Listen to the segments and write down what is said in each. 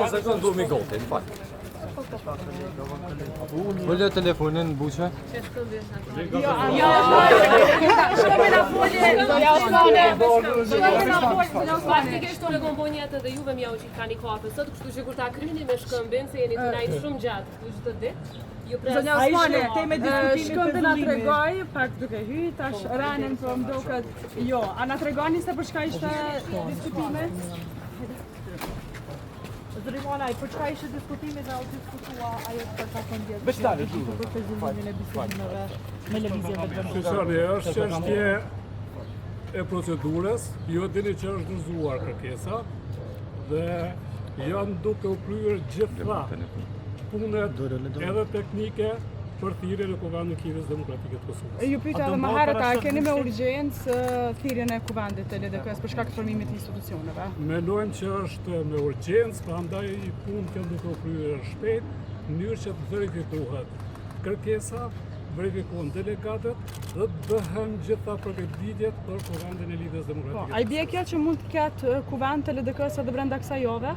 Në sekund du mi gote, në fakt. Vëllë telefonin në buqe? Faktikisht të komponiat edhe juve mjau që ka një kafe sot, kështu që kur ta kryni me shkëmbin se jeni të najtë shumë gjatë, kështu që të ditë. Zonja Osmane, shkëmbin na tregoj, pak duke hy, tash ranen po më duket, jo, a na tregoni se për çka ishte diskutimet? Zërimona, për çka ishte diskutimi dhe u diskutua ajo për ta këndjet? Beshtale, për fillimin e bisedimeve me lëvizjeve të vendosura. Shqiptari është çështje e procedurës, ju dini që është ndërzuar kërkesa dhe janë duke u kryer gjitha punët edhe teknike për thirrjen e Kuvendit të Lidhjes Demokratike të Kosovës. Ju pyeta edhe më herët, a keni me urgjencë thirrjen e Kuvendit të LDK-s për shkak të formimit të institucioneve? Mendojmë që është me urgjencë, prandaj punët janë duke u kryer shpejt, në mënyrë që të verifikohet kërkesa, verifikohen delegatët dhe të bëhen gjitha përgatitjet për Kuvendin e Lidhjes Demokratike. A i bie kjo që mund të ketë kuvend të LDK-s edhe brenda kësaj jove?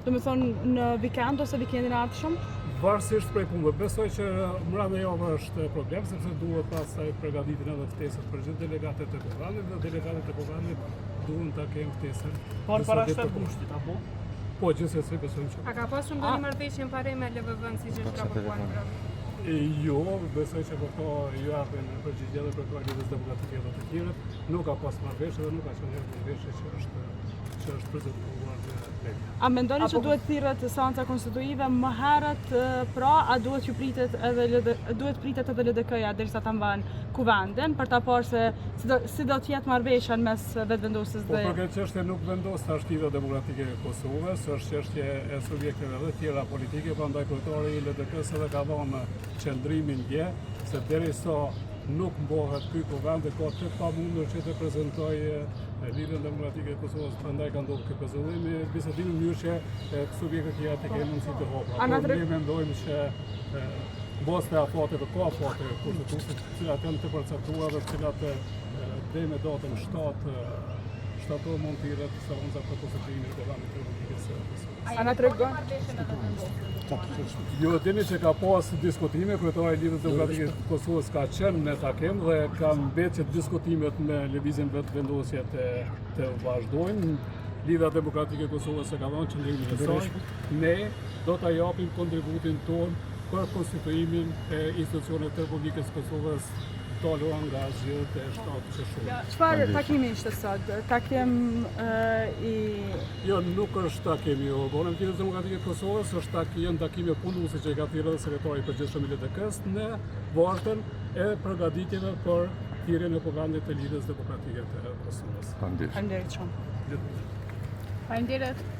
Do të thonë në vikend ose vikendin e ardhshëm? Varësisht prej punëve. Besoj që mbrapa javë është problem, sepse duhet pastaj përgatitjen edhe ftesët për gjithë delegatët e Kuvendit dhe delegatët e Kuvendit duhen ta kenë ftesën. Por para 7 gushtit apo? Po, gjithsesi besojmë që. A ka pasur ndonjë marrëveshje pare me LVV-n siç është raportuar? Jo, besoj që për to ju japin përgjigje edhe për Lidhjes Demokratike dhe të tjerët. Nuk ka pas marrëveshje dhe nuk ka qenë marrëveshje që është prezantuar në media. A mendoni që duhet thirret seanca konstituive më herët, pra a duhet ju pritet edhe LDK-ja derisa ta mbajnë kuvendin për ta parë se si do të jetë marrëveshja mes vetëvendosës dhe... Po për këtë çështje nuk vendos tash Lidhja Demokratike e Kosovës, është çështje e subjekteve edhe tjera politike, prandaj kryetari i LDK-s edhe ka dhënë qëndrimin dje se derisa nuk mbohet ky kuvend ka të pamundur që të prezantojë Lidhjen Demokratike e Kosovës, prandaj ka ndodhur ky pezullim i bisedimit në mënyrë që subjektet tjerë të kenë mundësi të hopë. Ne mendojmë që bosta afate dhe ka afate konstitucionale, të cilat janë të përcaktuara dhe të cilat deri me datën 7 shtator mund të irret seanca për konstituimin e Kuvendit të Republikës së Kosovës. A na tregon? Jo, dini që ka pas diskutime, kryetari i Lidhjes Demokratike të Kosovës ka qenë në takim dhe ka mbetë që diskutimet me lëvizjen vetëvendosje të vazhdojnë. Lidhja Demokratike e Kosovës e ka dhënë qëndrimin e saj. Ne do ta japim kontributin tonë për konstituimin e institucioneve të Republikës së Kosovës dalur nga zgjedhjet e 7 qershorit. Çfarë takimi ishte sot? Takim i... Jo, nuk është takimi i organeve të Lidhjes Demokratike të Kosovës, janë takime punëse që i ka thirrë sekretari i përgjithshëm i LDK-s në vartën e përgatitjeve për thirrjen e Kuvendit të Lidhjes Demokratike të Kosovës. Faleminderit shumë. Faleminderit.